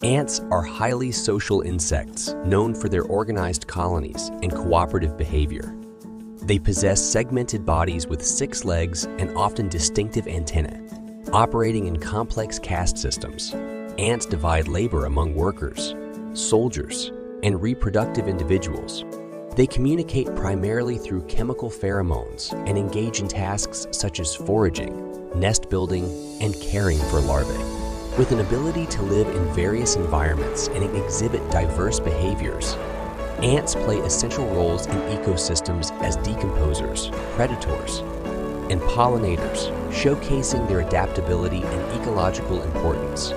Ants are highly social insects known for their organized colonies and cooperative behavior. They possess segmented bodies with 6 legs and often distinctive antennae. Operating in complex caste systems, ants divide labor among workers, soldiers, and reproductive individuals. They communicate primarily through chemical pheromones and engage in tasks such as foraging, nest building, and caring for larvae. With an ability to live in various environments and exhibit diverse behaviors, ants play essential roles in ecosystems as decomposers, predators, and pollinators, showcasing their adaptability and ecological importance.